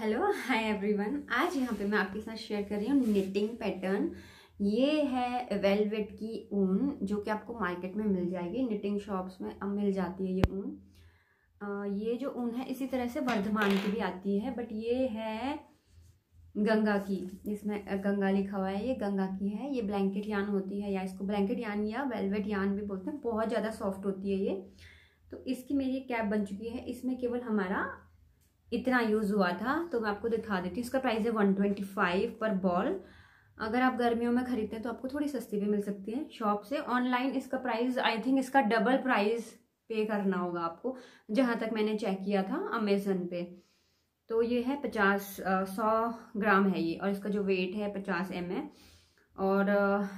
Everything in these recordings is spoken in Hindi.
Hello hi everyone. आज यहाँ पे मैं आपके साथ शेयर कर रही हूँ निटिंग पैटर्न। ये है वेलवेट की ऊन जो कि आपको मार्केट में मिल जाएगी, निटिंग शॉप्स में अब मिल जाती है ये ऊन। ये जो ऊन है इसी तरह से वर्धमान की भी आती है, बट ये है गंगा की। इसमें गंगा लिखा हुआ है, ये गंगा की है। ये ब्लैंकेट यान होती है, या इसको ब्लैंकेट यान या वेलवेट यान भी बोलते हैं। बहुत ज़्यादा सॉफ्ट होती है ये। तो इसकी मेरी कैप बन चुकी है। इसमें केवल हमारा इतना यूज़ हुआ था, तो मैं आपको दिखा देती हूँ। इसका प्राइस है 125 पर बॉल। अगर आप गर्मियों में खरीदते हैं तो आपको थोड़ी सस्ती भी मिल सकती है शॉप से। ऑनलाइन इसका प्राइस आई थिंक इसका डबल प्राइस पे करना होगा आपको, जहाँ तक मैंने चेक किया था अमेजन पे। तो ये है 100 ग्राम है ये, और इसका जो वेट है 50 ml और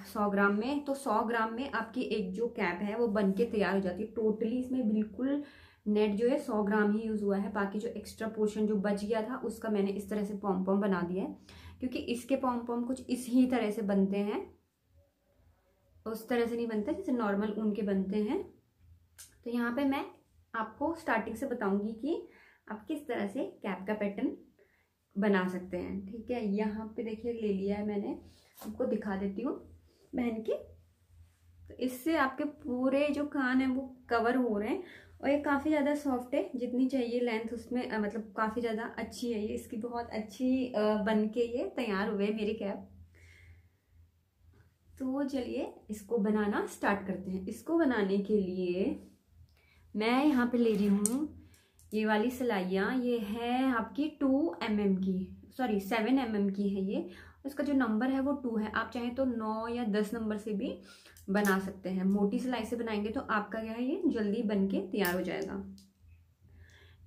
100 ग्राम में। तो 100 ग्राम में आपकी एक जो कैप है वो बन के तैयार हो जाती है टोटली। इसमें बिल्कुल नेट जो है 100 ग्राम ही यूज़ हुआ है। बाकी जो एक्स्ट्रा पोर्शन जो बच गया था उसका मैंने इस तरह से पॉम पॉम बना दिया है, क्योंकि इसके पॉम पॉम कुछ इसी तरह से बनते हैं, उस तरह से नहीं बनते जैसे नॉर्मल ऊन के बनते हैं। तो यहाँ पे मैं आपको स्टार्टिंग से बताऊंगी कि आप किस तरह से कैप का पैटर्न बना सकते हैं। ठीक है, यहाँ पे देखिए ले लिया है मैंने, आपको दिखा देती हूँ पहन के। तो इससे आपके पूरे जो कान है वो कवर हो रहे हैं, और ये काफ़ी ज़्यादा सॉफ्ट है। जितनी चाहिए लेंथ उसमें मतलब काफ़ी ज़्यादा अच्छी है ये। इसकी बहुत अच्छी बन के ये तैयार हुए मेरी कैप। तो चलिए इसको बनाना स्टार्ट करते हैं। इसको बनाने के लिए मैं यहाँ पे ले रही हूँ ये वाली सिलाइयाँ। ये है आपकी 2 mm की, सॉरी 7 mm की है ये। इसका जो नंबर है वो 2 है। आप चाहें तो 9 या 10 नंबर से भी बना सकते हैं। मोटी सिलाई से बनाएंगे तो आपका क्या है ये जल्दी बन के तैयार हो जाएगा।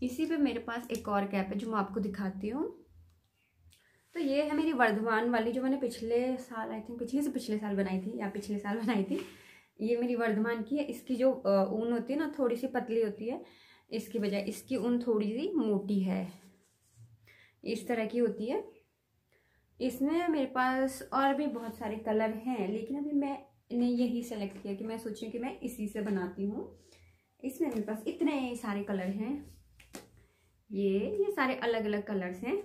इसी पे मेरे पास एक और कैप है जो मैं आपको दिखाती हूँ। तो ये है मेरी वर्धमान वाली, जो मैंने पिछले साल आई थिंक पिछले साल बनाई थी, या पिछले साल बनाई थी। ये मेरी वर्धमान की है। इसकी जो ऊन होती है ना थोड़ी सी पतली होती है, इसकी बजाय इसकी ऊन थोड़ी सी मोटी है, इस तरह की होती है। इसमें मेरे पास और भी बहुत सारे कलर हैं, लेकिन अभी मैंने यही सेलेक्ट किया कि मैं सोची कि मैं इसी से बनाती हूँ। इसमें मेरे पास इतने सारे कलर हैं, ये सारे अलग अलग कलर्स हैं,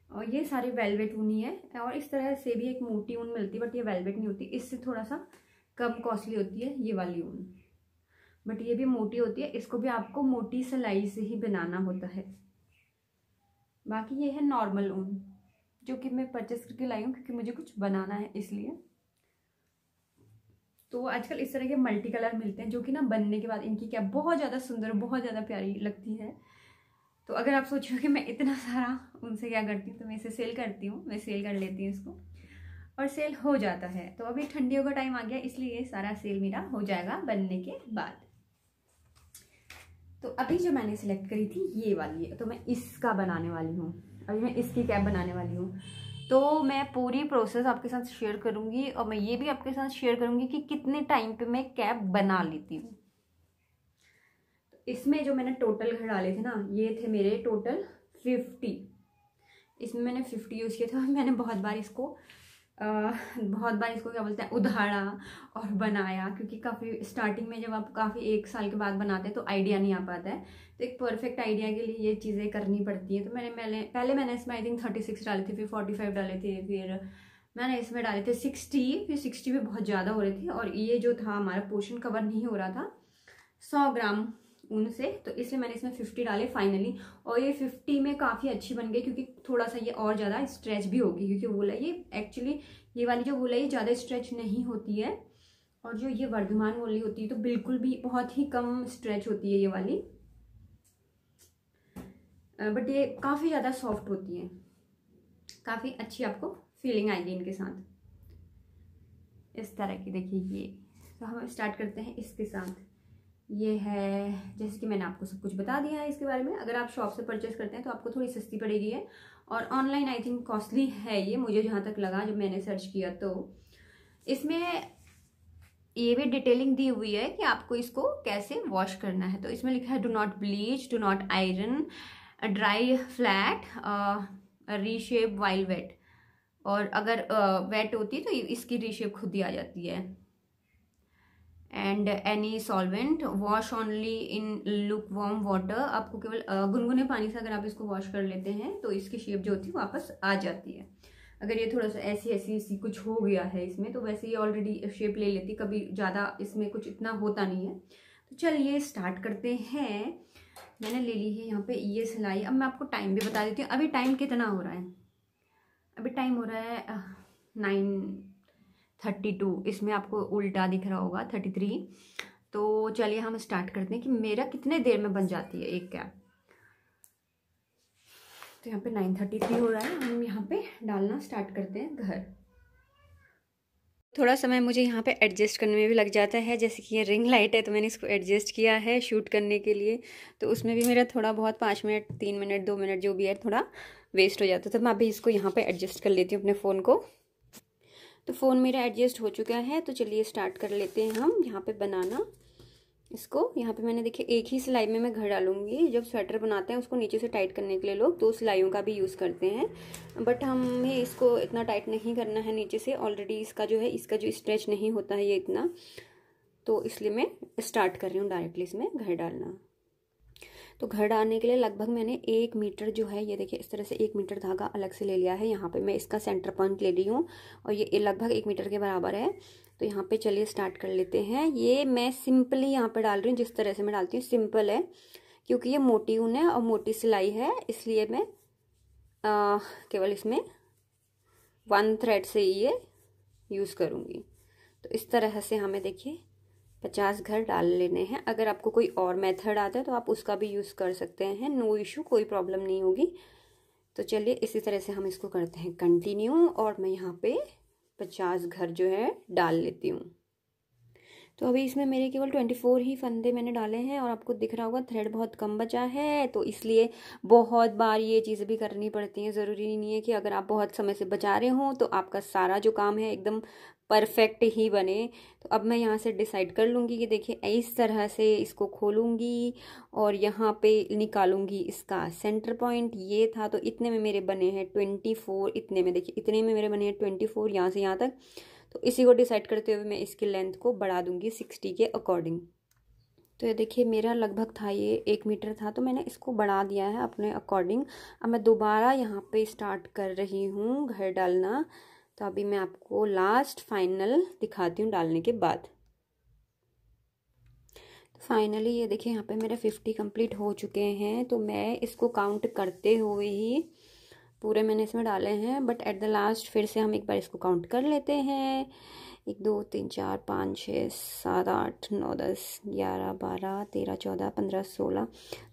और ये सारे वेलवेट ऊन ही है। और इस तरह से भी एक मोटी ऊन मिलती है, बट ये वेलवेट नहीं होती, इससे थोड़ा सा कम कॉस्टली होती है ये वाली ऊन, बट ये भी मोटी होती है। इसको भी आपको मोटी सिलाई से ही बनाना होता है। बाकी ये है नॉर्मल ऊन, जो कि मैं परचेस करके लाई हूँ क्योंकि मुझे कुछ बनाना है इसलिए। तो आजकल इस तरह के मल्टी कलर मिलते हैं, जो कि ना बनने के बाद इनकी कैप बहुत ज़्यादा सुंदर, बहुत ज़्यादा प्यारी लगती है। तो अगर आप सोचो कि मैं इतना सारा उनसे क्या करती हूँ, तो मैं इसे सेल करती हूँ, मैं सेल कर लेती हूँ इसको, और सेल हो जाता है। तो अभी ठंडियों का टाइम आ गया, इसलिए ये सारा सेल मेरा हो जाएगा बनने के बाद। तो अभी जो मैंने सिलेक्ट करी थी ये वाली है, तो मैं इसका बनाने वाली हूँ। अभी मैं इसकी कैप बनाने वाली हूँ। तो मैं पूरी प्रोसेस आपके साथ शेयर करूँगी, और मैं ये भी आपके साथ शेयर करूँगी कि कितने टाइम पे मैं कैप बना लेती हूँ। तो इसमें जो मैंने टोटल घर डाले थे ना, ये थे मेरे टोटल 50। इसमें मैंने 50 यूज़ किया था। मैंने बहुत बार इसको क्या बोलते हैं, उधाड़ा और बनाया, क्योंकि काफ़ी स्टार्टिंग में जब आप काफ़ी 1 साल के बाद बनाते हैं तो आइडिया नहीं आ पाता है। तो एक परफेक्ट आइडिया के लिए ये चीज़ें करनी पड़ती हैं। तो पहले मैंने इसमें आई थिंक 36 डाले थे, फिर 45 डाले थे, फिर मैंने इसमें डाले थे 60, फिर 60 भी बहुत ज़्यादा हो रहे थे, और ये जो था हमारा पोर्शन कवर नहीं हो रहा था 100 ग्राम ऊन से, तो इसलिए मैंने इसमें 50 डाले फाइनली। और ये 50 में काफ़ी अच्छी बन गई, क्योंकि थोड़ा सा ये और ज़्यादा स्ट्रेच भी होगी, क्योंकि वूल है ये एक्चुअली, ये वाली जो वूल है ये ज़्यादा स्ट्रेच नहीं होती है, और जो ये वर्धमान वूल होती है तो बिल्कुल भी बहुत ही कम स्ट्रेच होती है ये वाली, बट ये काफ़ी ज़्यादा सॉफ्ट होती है। काफ़ी अच्छी आपको फीलिंग आएगी इनके साथ, इस तरह की। देखिए ये, तो हम स्टार्ट करते हैं इसके साथ। ये है, जैसे कि मैंने आपको सब कुछ बता दिया है इसके बारे में। अगर आप शॉप से परचेस करते हैं तो आपको थोड़ी सस्ती पड़ेगी है, और ऑनलाइन आई थिंक कॉस्टली है ये, मुझे जहाँ तक लगा जब मैंने सर्च किया। तो इसमें ये भी डिटेलिंग दी हुई है कि आपको इसको कैसे वॉश करना है। तो इसमें लिखा है do not bleach, do not iron, dry flat, reshape while wet. और अगर वेट होती है तो इसकी रीशेप खुद ही आ जाती है। And any solvent, wash only in look warm water. आपको केवल गुनगुने पानी से अगर आप इसको वॉश कर लेते हैं तो इसकी शेप जो होती है वापस आ जाती है। अगर ये थोड़ा सा ऐसी ऐसी कुछ हो गया है इसमें, तो वैसे ये ऑलरेडी शेप ले लेती, कभी ज़्यादा इसमें कुछ इतना होता नहीं है। तो चलिए स्टार्ट करते हैं। मैंने ले ली है यहाँ पे ये सिलाई। अब मैं आपको टाइम भी बता देती हूँ। अभी टाइम कितना हो रहा है, अभी टाइम हो रहा है 9:32। इसमें आपको उल्टा दिख रहा होगा 33। तो चलिए हम स्टार्ट करते हैं कि मेरा कितने देर में बन जाती है एक कैप। तो यहाँ पे 9:33 हो रहा है। हम यहाँ पे डालना स्टार्ट करते हैं घर। थोड़ा समय मुझे यहाँ पे एडजस्ट करने में भी लग जाता है, जैसे कि ये रिंग लाइट है तो मैंने इसको एडजस्ट किया है शूट करने के लिए, तो उसमें भी मेरा थोड़ा बहुत 5 मिनट 3 मिनट 2 मिनट जो भी है थोड़ा वेस्ट हो जाता है। तो मैं अभी इसको यहाँ पे एडजस्ट कर लेती हूँ अपने फ़ोन को। तो फ़ोन मेरा एडजस्ट हो चुका है। तो चलिए स्टार्ट कर लेते हैं हम यहाँ पे बनाना इसको। यहाँ पे मैंने देखिए एक ही सिलाई में मैं घर डालूंगी। जब स्वेटर बनाते हैं उसको नीचे से टाइट करने के लिए लोग 2 सिलाइयों का भी यूज़ करते हैं, बट हमें इसको इतना टाइट नहीं करना है नीचे से। ऑलरेडी इसका जो स्ट्रेच नहीं होता है ये इतना, तो इसलिए मैं स्टार्ट कर रही हूँ डायरेक्टली इसमें घर डालना। तो घर डालने के लिए लगभग मैंने 1 मीटर जो है, ये देखिए इस तरह से 1 मीटर धागा अलग से ले लिया है। यहाँ पे मैं इसका सेंटर पॉइंट ले रही हूँ और ये लगभग 1 मीटर के बराबर है। तो यहाँ पे चलिए स्टार्ट कर लेते हैं। ये मैं सिंपली यहाँ पे डाल रही हूँ, जिस तरह से मैं डालती हूँ सिंपल है, क्योंकि ये मोटी ऊन है और मोटी सिलाई है, इसलिए मैं केवल इसमें 1 थ्रेड से ये यूज़ करूँगी। तो इस तरह से हमें देखिए 50 घर डाल लेने हैं। अगर आपको कोई और मेथड आता है तो आप उसका भी यूज़ कर सकते हैं, नो इशू, कोई प्रॉब्लम नहीं होगी। तो चलिए इसी तरह से हम इसको करते हैं कंटिन्यू, और मैं यहाँ पे 50 घर जो है डाल लेती हूँ। तो अभी इसमें मेरे केवल 24 ही फंदे मैंने डाले हैं, और आपको दिख रहा होगा थ्रेड बहुत कम बचा है, तो इसलिए बहुत बार ये चीज़ें भी करनी पड़ती हैं। ज़रूरी नहीं है कि अगर आप बहुत समय से बचा रहे हो तो आपका सारा जो काम है एकदम परफेक्ट ही बने। तो अब मैं यहाँ से डिसाइड कर लूँगी कि देखिए इस तरह से इसको खोलूँगी और यहाँ पे निकालूंगी इसका सेंटर पॉइंट। ये था, तो इतने में मेरे बने हैं 24। इतने में देखिए, इतने में मेरे बने हैं 24 यहाँ से यहाँ तक। तो इसी को डिसाइड करते हुए मैं इसकी लेंथ को बढ़ा दूंगी 60 के अकॉर्डिंग। तो ये देखिए मेरा लगभग था, ये 1 मीटर था, तो मैंने इसको बढ़ा दिया है अपने अकॉर्डिंग। अब मैं दोबारा यहाँ पे स्टार्ट कर रही हूँ घर डालना। तो अभी मैं आपको लास्ट फाइनल दिखाती हूँ डालने के बाद। तो फाइनली ये देखिए यहाँ पे मेरे 50 कंप्लीट हो चुके हैं। तो मैं इसको काउंट करते हुए ही पूरे मैंने इसमें डाले हैं, बट एट द लास्ट फिर से हम एक बार इसको काउंट कर लेते हैं। 1 2 3 4 5 6 7 8 9 10 11 12 13 14 15 16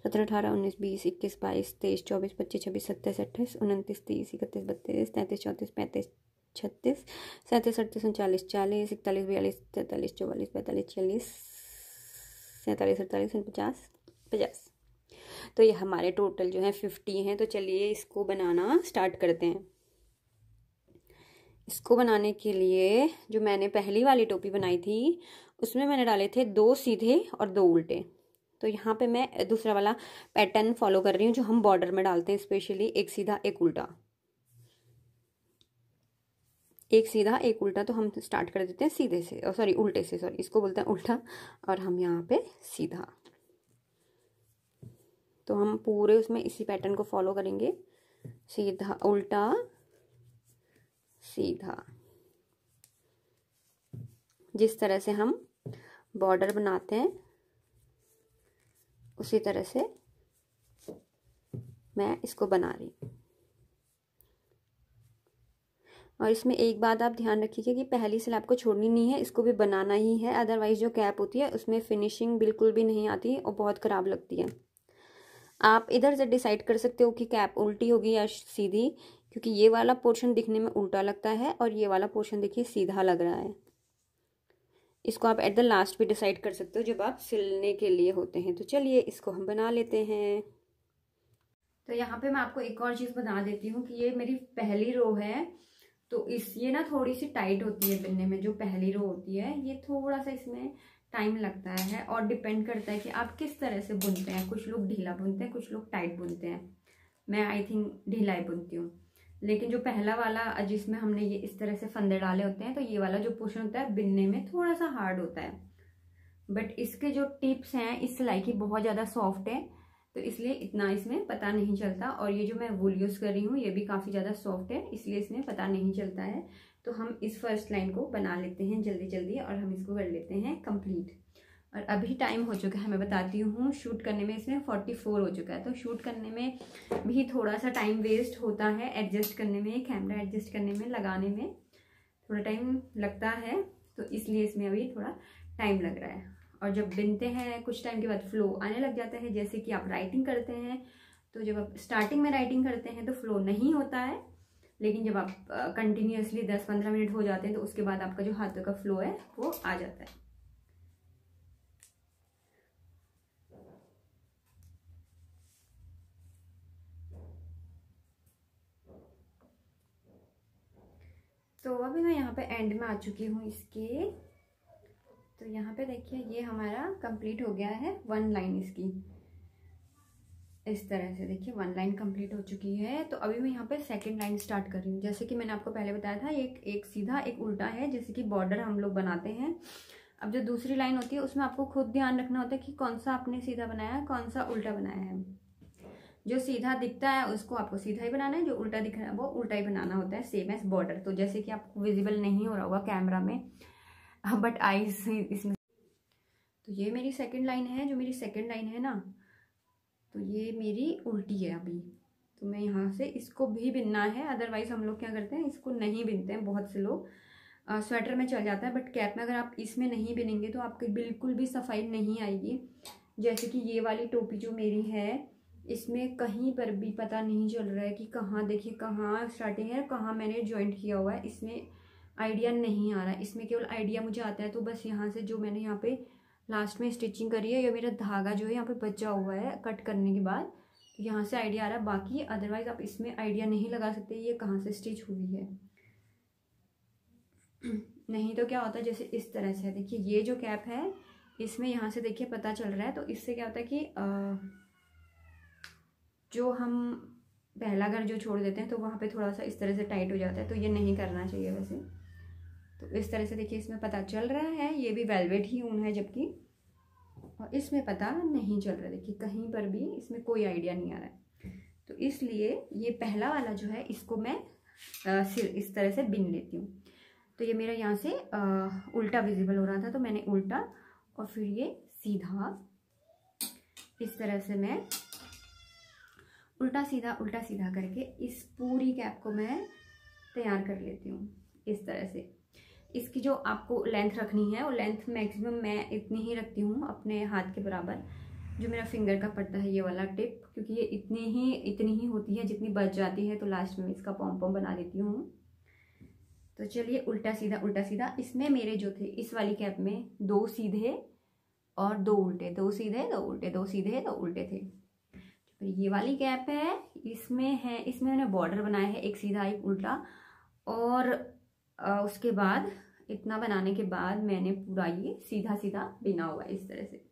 17 18 19 20 21 22 23 24 25 26 27 28 29 30 31 32 33 34 35 36 37 38 39 40 41 42 43 44 45 46 47 48 49 50। तो ये हमारे टोटल जो है 50 हैं। तो चलिए इसको बनाना स्टार्ट करते हैं। इसको बनाने के लिए जो मैंने पहली वाली टोपी बनाई थी उसमें मैंने डाले थे 2 सीधे और 2 उल्टे। तो यहाँ पे मैं दूसरा वाला पैटर्न फॉलो कर रही हूँ जो हम बॉर्डर में डालते हैं, स्पेशली 1 सीधा 1 उल्टा, 1 सीधा 1 उल्टा। तो हम स्टार्ट कर देते हैं सीधे से, सॉरी उल्टे से, सॉरी इसको बोलते हैं उल्टा, और हम यहाँ पे सीधा। तो हम पूरे उसमें इसी पैटर्न को फॉलो करेंगे, सीधा उल्टा सीधा। जिस तरह से हम बॉर्डर बनाते हैं उसी तरह से मैं इसको बना रही हूँ। और इसमें एक बात आप ध्यान रखिएगा कि पहली स्लैब को छोड़नी नहीं है, इसको भी बनाना ही है, अदरवाइज जो कैप होती है उसमें फिनिशिंग बिल्कुल भी नहीं आती और बहुत ख़राब लगती है। आप इधर से डिसाइड कर सकते हो कि कैप उल्टी होगी या सीधी, क्योंकि ये वाला पोर्शन दिखने में उल्टा लगता है और ये वाला पोर्शन देखिए सीधा लग रहा है। इसको आप एट द लास्ट भी डिसाइड कर सकते हो जब आप सिलने के लिए होते हैं। तो चलिए इसको हम बना लेते हैं। तो यहाँ पे मैं आपको एक और चीज़ बता देती हूँ कि ये मेरी पहली रो है, तो ये ना थोड़ी सी टाइट होती है बनने में। जो पहली रो होती है ये थोड़ा सा इसमें टाइम लगता है, और डिपेंड करता है कि आप किस तरह से बुनते हैं। कुछ लोग ढीला बुनते हैं, कुछ लोग टाइट बुनते हैं। मैं आई थिंक ढीला ही बुनती हूँ। लेकिन जो पहला वाला जिसमें हमने ये इस तरह से फंदे डाले होते हैं, तो ये वाला जो पोर्शन होता है बिनने में थोड़ा सा हार्ड होता है। बट इसके जो टिप्स हैं इस सिलाई की बहुत ज़्यादा सॉफ्ट है, तो इसलिए इतना इसमें पता नहीं चलता। और ये जो मैं वूल यूज़ कर रही हूँ ये भी काफ़ी ज़्यादा सॉफ्ट है, इसलिए इसमें पता नहीं चलता है। तो हम इस फर्स्ट लाइन को बना लेते हैं जल्दी जल्दी और हम इसको कर लेते हैं कंप्लीट। और अभी टाइम हो चुका है, मैं बताती हूँ, शूट करने में इसमें 44 हो चुका है। तो शूट करने में भी थोड़ा सा टाइम वेस्ट होता है, एडजस्ट करने में, कैमरा एडजस्ट करने में, लगाने में थोड़ा टाइम लगता है, तो इसलिए इसमें अभी थोड़ा टाइम लग रहा है। और जब बिनते हैं कुछ टाइम के बाद फ्लो आने लग जाता है। जैसे कि आप राइटिंग करते हैं तो जब आप स्टार्टिंग में राइटिंग करते हैं तो फ्लो नहीं होता है, लेकिन जब आप कंटिन्यूअसली 10-15 मिनट हो जाते हैं तो उसके बाद आपका जो हाथों का फ्लो है वो आ जाता है। तो अभी मैं यहाँ पे एंड में आ चुकी हूँ इसके। तो यहाँ पे देखिए ये हमारा कंप्लीट हो गया है 1 लाइन इसकी, इस तरह से देखिए 1 लाइन कंप्लीट हो चुकी है। तो अभी मैं यहाँ पे सेकंड लाइन स्टार्ट कर रही हूँ। जैसे कि मैंने आपको पहले बताया था एक सीधा एक उल्टा है, जैसे कि बॉर्डर हम लोग बनाते हैं। अब जो दूसरी लाइन होती है उसमें आपको खुद ध्यान रखना होता है कि कौन सा आपने सीधा बनाया है, कौन सा उल्टा बनाया है। जो सीधा दिखता है उसको आपको सीधा ही बनाना है, जो उल्टा दिख रहा है वो उल्टा ही बनाना होता है, सेम एज बॉर्डर। तो जैसे कि आपको विजिबल नहीं हो रहा होगा कैमरा में, बट आईज इसमें। तो ये मेरी सेकंड लाइन है, जो मेरी सेकंड लाइन है ना, तो ये मेरी उल्टी है अभी। तो मैं यहाँ से इसको भी बिनना है, अदरवाइज हम लोग क्या करते हैं इसको नहीं बिनते हैं। बहुत से लोग स्वेटर में चल जाता है, बट कैप में अगर आप इसमें नहीं बिनेंगे तो आपकी बिल्कुल भी सफाई नहीं आएगी। जैसे कि ये वाली टोपी जो मेरी है, इसमें कहीं पर भी पता नहीं चल रहा है कि कहाँ, देखिए कहाँ स्टार्टिंग है, कहाँ मैंने ज्वाइंट किया हुआ है, इसमें आइडिया नहीं आ रहा है। इसमें केवल आइडिया मुझे आता है तो बस यहाँ से जो मैंने यहाँ पे लास्ट में स्टिचिंग करी है, या मेरा धागा जो है यहाँ पे बचा हुआ है कट करने के बाद, तो यहाँ से आइडिया आ रहा है। बाकी अदरवाइज आप इसमें आइडिया नहीं लगा सकते ये कहाँ से स्टिच हुई है। नहीं तो क्या होता है, जैसे इस तरह से देखिए ये जो कैप है इसमें यहाँ से देखिए पता चल रहा है, तो इससे क्या होता है कि जो हम पहला घर जो छोड़ देते हैं तो वहाँ पे थोड़ा सा इस तरह से टाइट हो जाता है, तो ये नहीं करना चाहिए वैसे। तो इस तरह से देखिए इसमें पता चल रहा है, ये भी वेलवेट ही ऊन है जबकि, और इसमें पता नहीं चल रहा है, देखिए कहीं पर भी इसमें कोई आइडिया नहीं आ रहा है। तो इसलिए ये पहला वाला जो है इसको मैं सिर इस तरह से बिन लेती हूँ। तो ये मेरा यहाँ से उल्टा विजिबल हो रहा था, तो मैंने उल्टा और फिर ये सीधा, इस तरह से मैं उल्टा सीधा करके इस पूरी कैप को मैं तैयार कर लेती हूँ इस तरह से। इसकी जो आपको लेंथ रखनी है वो लेंथ मैक्सिमम मैं इतनी ही रखती हूँ अपने हाथ के बराबर, जो मेरा फिंगर का पड़ता है ये वाला टिप, क्योंकि ये इतनी ही होती है जितनी बच जाती है, तो लास्ट में इसका पॉम पॉम बना देती हूँ। तो चलिए उल्टा सीधा। इसमें मेरे जो थे इस वाली कैप में 2 सीधे और 2 उल्टे, 2 सीधे 2 उल्टे, 2 सीधे 2 उल्टे थे। फिर ये वाली कैप है, इसमें मैंने बॉर्डर बनाया है, एक सीधा एक उल्टा, और उसके बाद इतना बनाने के बाद मैंने पूरा ये सीधा बिना हुआ है इस तरह से।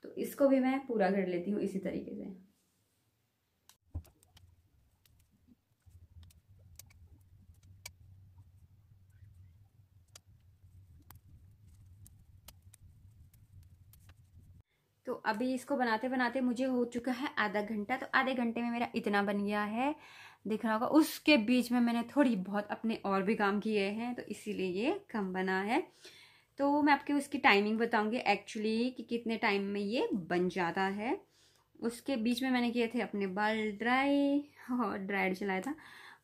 तो इसको भी मैं पूरा कर लेती हूँ इसी तरीके से। तो अभी इसको बनाते बनाते मुझे हो चुका है आधा घंटा। तो आधे घंटे में मेरा इतना बन गया है, दिख रहा होगा। उसके बीच में मैंने थोड़ी बहुत अपने और भी काम किए हैं, तो इसीलिए ये कम बना है। तो मैं आपको उसकी टाइमिंग बताऊंगी एक्चुअली कि कितने टाइम में ये बन जाता है। उसके बीच में मैंने किए थे अपने बाल ड्राई, और ड्रायर चलाया था,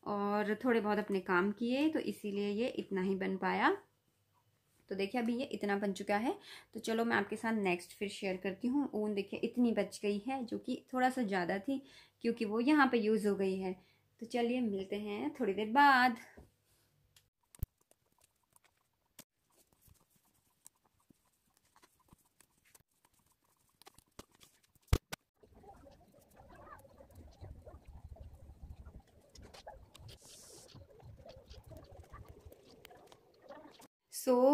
और थोड़े बहुत अपने काम किए, तो इसीलिए ये इतना ही बन पाया। तो देखिए अभी ये इतना बन चुका है। तो चलो मैं आपके साथ नेक्स्ट फिर शेयर करती हूँ। ऊन देखिए इतनी बच गई है, जो कि थोड़ा सा ज़्यादा थी क्योंकि वो यहाँ पे यूज़ हो गई है। तो चलिए मिलते हैं थोड़ी देर बाद।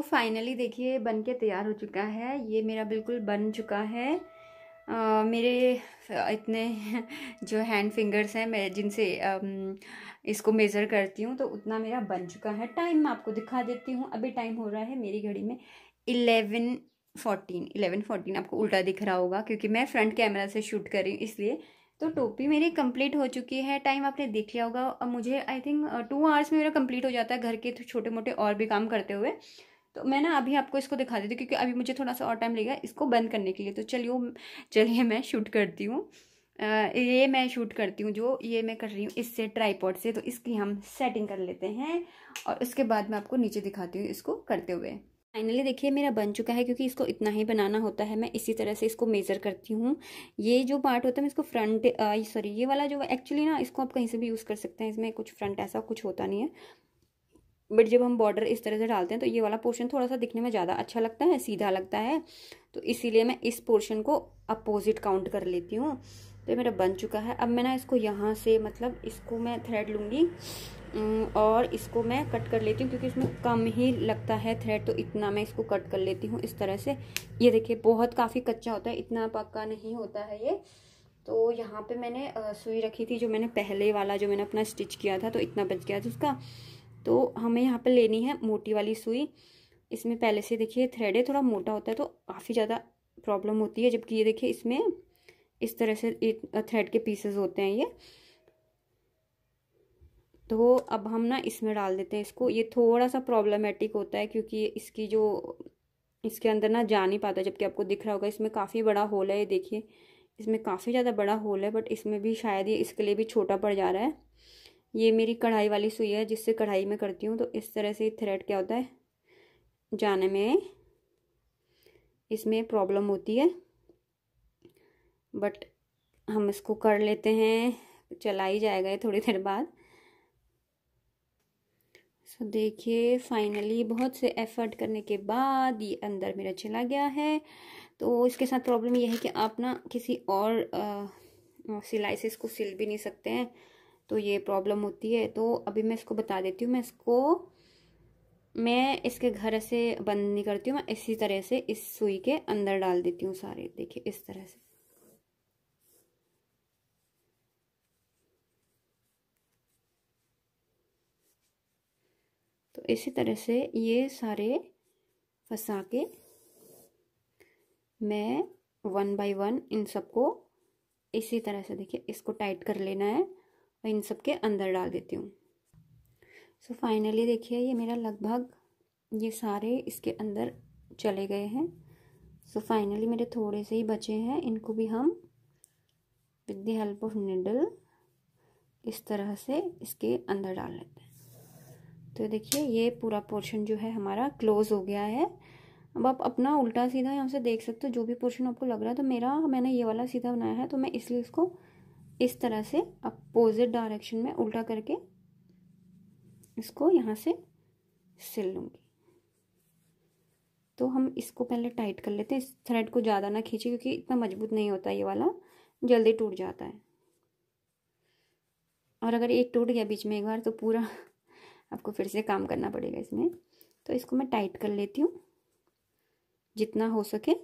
फाइनली देखिए बन के तैयार हो चुका है। ये मेरा बिल्कुल बन चुका है। मेरे इतने जो हैंड फिंगर्स हैं, मैं जिनसे इसको मेज़र करती हूँ, तो उतना मेरा बन चुका है। टाइम मैं आपको दिखा देती हूँ। अभी टाइम हो रहा है मेरी घड़ी में 11:14 आपको उल्टा दिख रहा होगा क्योंकि मैं फ्रंट कैमरा से शूट कर रही हूँ इसलिए। तो टोपी मेरी कंप्लीट हो चुकी है। टाइम आपने देख लिया होगा। अब मुझे आई थिंक 2 आवर्स में मेरा कंप्लीट हो जाता है घर के छोटे मोटे और भी काम करते हुए। तो मैं ना अभी आपको इसको दिखा देती हूँ क्योंकि अभी मुझे थोड़ा सा और टाइम लगेगा इसको बंद करने के लिए। तो चलिए मैं शूट करती हूँ। ये मैं शूट करती हूँ, जो ये मैं कर रही हूँ इससे ट्राइपॉड से। तो इसकी हम सेटिंग कर लेते हैं और उसके बाद मैं आपको नीचे दिखाती हूँ इसको करते हुए। फाइनली देखिए मेरा बन चुका है। क्योंकि इसको इतना ही बनाना होता है, मैं इसी तरह से इसको मेज़र करती हूँ। ये जो पार्ट होता है मैं इसको फ्रंट सॉरी ये वाला जो एक्चुअली ना इसको आप कहीं से भी यूज़ कर सकते हैं। इसमें कुछ फ्रंट ऐसा कुछ होता नहीं है, बट जब हम बॉर्डर इस तरह से डालते हैं तो ये वाला पोर्शन थोड़ा सा दिखने में ज़्यादा अच्छा लगता है, सीधा लगता है। तो इसीलिए मैं इस पोर्शन को अपोजिट काउंट कर लेती हूँ। तो ये मेरा बन चुका है। अब मैं ना इसको यहाँ से मतलब इसको मैं थ्रेड लूँगी और इसको मैं कट कर लेती हूँ क्योंकि इसमें कम ही लगता है थ्रेड। तो इतना मैं इसको कट कर लेती हूँ इस तरह से। ये देखिए बहुत काफ़ी कच्चा होता है, इतना पक्का नहीं होता है ये। तो यहाँ पे मैंने सुई रखी थी, जो मैंने पहले वाला जो मैंने अपना स्टिच किया था, तो इतना बच गया था उसका। तो हमें यहाँ पे लेनी है मोटी वाली सुई। इसमें पहले से देखिए थ्रेड है, थोड़ा मोटा होता है तो काफ़ी ज़्यादा प्रॉब्लम होती है। जबकि ये देखिए इसमें इस तरह से थ्रेड के पीसेस होते हैं ये। तो अब हम ना इसमें डाल देते हैं इसको। ये थोड़ा सा प्रॉब्लमेटिक होता है क्योंकि इसकी जो इसके अंदर ना जा नहीं पाता। जबकि आपको दिख रहा होगा इसमें काफ़ी बड़ा होल है, ये देखिए इसमें काफ़ी ज़्यादा बड़ा होल है, बट इसमें भी शायद ये इसके लिए भी छोटा पड़ जा रहा है। ये मेरी कढ़ाई वाली सुई है जिससे कढ़ाई में करती हूँ। तो इस तरह से थ्रेड क्या होता है जाने में इसमें प्रॉब्लम होती है, बट हम इसको कर लेते हैं, चला ही जाएगा ये थोड़ी देर बाद। सो देखिए फाइनली बहुत से एफर्ट करने के बाद ये अंदर मेरा चला गया है। तो इसके साथ प्रॉब्लम ये है कि आप ना किसी और सिलाई से इसको सिल भी नहीं सकते हैं, तो ये प्रॉब्लम होती है। तो अभी मैं इसको बता देती हूँ। मैं इसके घर से बंद नहीं करती हूँ, मैं इसी तरह से इस सुई के अंदर डाल देती हूँ सारे। देखिए इस तरह से। तो इसी तरह से ये सारे फंसा के मैं 1 बाय 1 इन सबको इसी तरह से देखिए इसको टाइट कर लेना है और इन सब के अंदर डाल देती हूँ। सो फाइनली देखिए ये मेरा लगभग ये सारे इसके अंदर चले गए हैं। सो फाइनली मेरे थोड़े से ही बचे हैं, इनको भी हम with the help of needle इस तरह से इसके अंदर डाल लेते हैं। तो देखिए ये पूरा पोर्शन जो है हमारा क्लोज हो गया है। अब आप अपना उल्टा सीधा यहाँ से देख सकते हो, जो भी पोर्शन आपको लग रहा है। तो मैंने ये वाला सीधा बनाया है, तो मैं इसलिए इसको इस तरह से अपोजिट डायरेक्शन में उल्टा करके इसको यहाँ से सिल लूँगी। तो हम इसको पहले टाइट कर लेते हैं। इस थ्रेड को ज़्यादा ना खींचे क्योंकि इतना मजबूत नहीं होता, ये वाला जल्दी टूट जाता है। और अगर एक टूट गया बीच में एक बार तो पूरा आपको फिर से काम करना पड़ेगा इसमें। तो इसको मैं टाइट कर लेती हूँ जितना हो सके।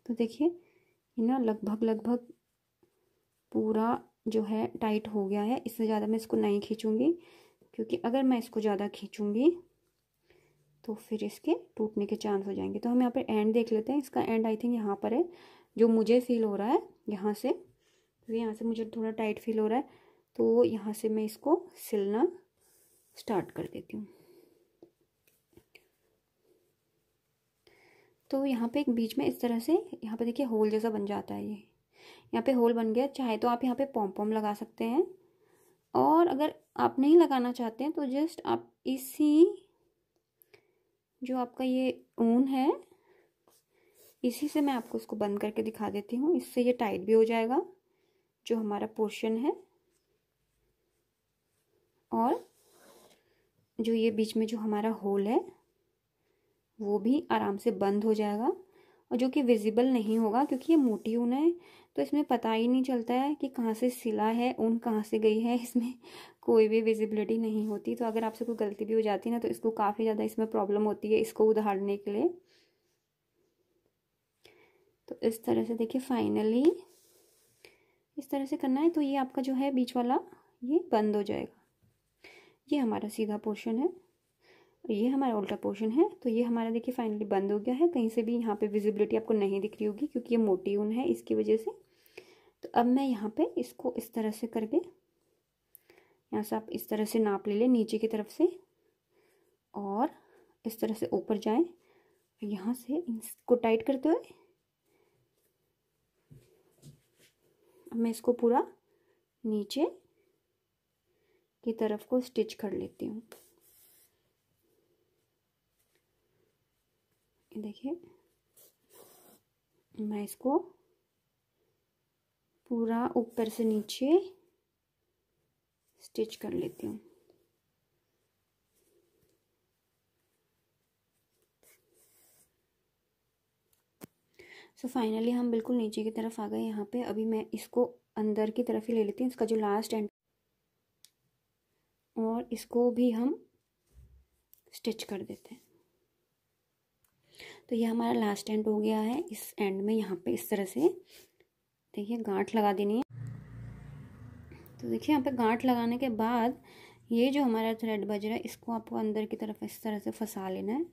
तो देखिए ये ना लगभग पूरा जो है टाइट हो गया है। इससे ज़्यादा मैं इसको नहीं खींचूंगी क्योंकि अगर मैं इसको ज़्यादा खींचूंगी तो फिर इसके टूटने के चांस हो जाएंगे। तो हम यहाँ पे एंड देख लेते हैं। इसका एंड आई थिंक यहाँ पर है, जो मुझे फील हो रहा है यहाँ से। तो यहाँ से मुझे थोड़ा टाइट फील हो रहा है, तो यहाँ से मैं इसको सिलना स्टार्ट कर देती हूँ। तो यहाँ पे एक बीच में इस तरह से यहाँ पे देखिए होल जैसा बन जाता है। ये यहाँ पे होल बन गया। चाहे तो आप यहाँ पे पॉम पॉम लगा सकते हैं, और अगर आप नहीं लगाना चाहते हैं तो जस्ट आप इसी जो आपका ये ऊन है इसी से मैं आपको इसको बंद करके दिखा देती हूँ। इससे ये टाइट भी हो जाएगा जो हमारा पोर्शन है, और जो ये बीच में जो हमारा होल है वो भी आराम से बंद हो जाएगा, और जो कि विजिबल नहीं होगा क्योंकि ये मोटी ऊन है। तो इसमें पता ही नहीं चलता है कि कहाँ से सिला है, ऊन कहाँ से गई है, इसमें कोई भी विजिबिलिटी नहीं होती। तो अगर आपसे कोई गलती भी हो जाती है ना तो इसको काफ़ी ज़्यादा इसमें प्रॉब्लम होती है इसको उधारने के लिए। तो इस तरह से देखिए फाइनली इस तरह से करना है। तो ये आपका जो है बीच वाला ये बंद हो जाएगा। ये हमारा सीधा पोर्शन है और ये हमारा उल्टा पोर्शन है। तो ये हमारा देखिए फाइनली बंद हो गया है। कहीं से भी यहाँ पे विजिबिलिटी आपको नहीं दिख रही होगी क्योंकि ये मोटी ऊन है इसकी वजह से। तो अब मैं यहाँ पे इसको इस तरह से करके यहाँ से आप इस तरह से नाप ले लें नीचे की तरफ से और इस तरह से ऊपर जाएं। यहाँ से इसको टाइट करते हुए अब मैं इसको पूरा नीचे की तरफ को स्टिच कर लेती हूँ। देखिए मैं इसको पूरा ऊपर से नीचे स्टिच कर लेती हूँ। सो फाइनली हम बिल्कुल नीचे की तरफ आ गए यहाँ पे। अभी मैं इसको अंदर की तरफ ही ले लेती हूँ, इसका जो लास्ट एंड, और इसको भी हम स्टिच कर देते हैं। तो ये हमारा लास्ट एंड हो गया है। इस एंड में यहाँ पे इस तरह से देखिए गांठ लगा देनी है। तो देखिए यहाँ पे गांठ लगाने के बाद ये जो हमारा थ्रेड बज रहा है इसको आपको अंदर की तरफ इस तरह से फंसा लेना है।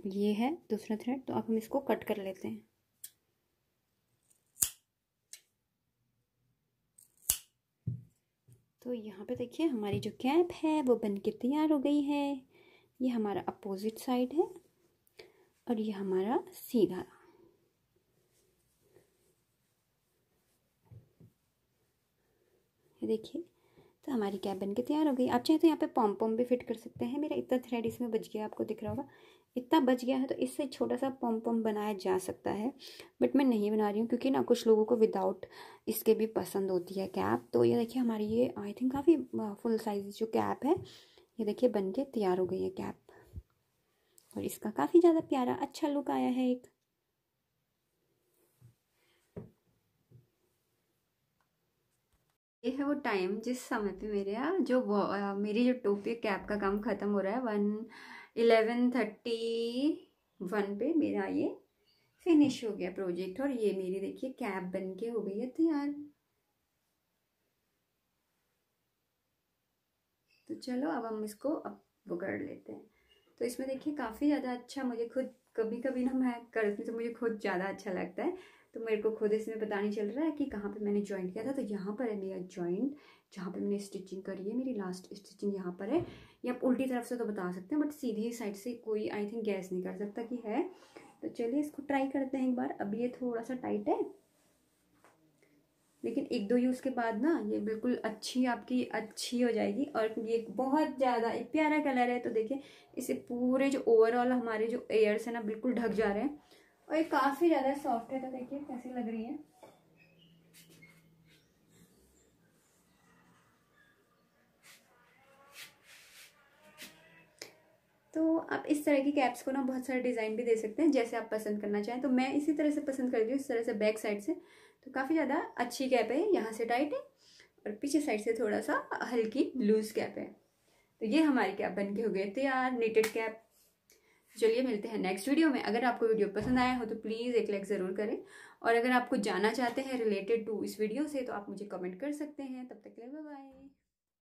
ये है दूसरा थ्रेड। तो अब हम इसको कट कर लेते हैं। तो यहाँ पे देखिए हमारी जो कैप है वो बन के तैयार हो गई है। ये हमारा अपोजिट साइड है और ये हमारा सीधा। ये देखिए तो हमारी कैप बन के तैयार हो गई। आप चाहे तो यहाँ पे पॉम पॉम भी फिट कर सकते हैं। मेरा इतना थ्रेड इसमें बच गया, आपको दिख रहा होगा इतना बच गया है। तो इससे छोटा सा पॉम पॉम बनाया जा सकता है, बट मैं नहीं बना रही हूँ क्योंकि ना कुछ लोगों को विदाउट इसके भी पसंद होती है कैप। तो ये देखिए हमारी ये आई थिंक काफ़ी फुल साइज जो कैप है ये देखिए बन के तैयार हो गई है कैप। और इसका काफ़ी ज़्यादा प्यारा अच्छा लुक आया है एक। ये है वो टाइम जिस समय पे मेरे यहाँ जो मेरी जो टोपी कैप का काम ख़त्म हो रहा है। 11:31 पे मेरा ये फिनिश हो गया प्रोजेक्ट। और ये मेरी देखिए कैप बन के हो गई है तैयार। तो चलो अब हम इसको अब वो कर लेते हैं। तो इसमें देखिए काफ़ी ज़्यादा अच्छा, मुझे खुद कभी कभी ना मैं करती तो मुझे खुद ज़्यादा अच्छा लगता है। तो मेरे को खुद इसमें पता नहीं चल रहा है कि कहाँ पे मैंने जॉइंट किया था। तो यहाँ पर है मेरा जॉइंट जहाँ पे मैंने स्टिचिंग करी है। मेरी लास्ट स्टिचिंग यहाँ पर है। ये आप उल्टी तरफ से तो बता सकते हैं बट सीधी साइड से कोई आई थिंक गैस नहीं कर सकता कि है। तो चलिए इसको ट्राई करते हैं एक बार। अब ये थोड़ा सा टाइट है लेकिन एक दो यूज़ के बाद ना ये बिल्कुल अच्छी आपकी अच्छी हो जाएगी। और ये बहुत ज़्यादा एक प्यारा कलर है। तो देखिए इसे पूरे जो ओवरऑल हमारे जो एयर्स है ना बिल्कुल ढक जा रहे हैं। और ये काफ़ी ज़्यादा सॉफ्ट है। तो देखिए कैसी लग रही है। तो आप इस तरह की कैप्स को ना बहुत सारे डिज़ाइन भी दे सकते हैं जैसे आप पसंद करना चाहें। तो मैं इसी तरह से पसंद करती हूँ, इस तरह से बैक साइड से। तो काफ़ी ज़्यादा अच्छी कैप है, यहाँ से टाइट है और पीछे साइड से थोड़ा सा हल्की लूज कैप है। तो ये हमारी कैप बन के हो गई तैयार, निटेड कैप। चलिए मिलते हैं नेक्स्ट वीडियो में। अगर आपको वीडियो पसंद आया हो तो प्लीज़ एक लाइक ज़रूर करें। और अगर आपको जानना चाहते हैं रिलेटेड टू इस वीडियो से तो आप मुझे कमेंट कर सकते हैं। तब तक के लिए बाय बाय।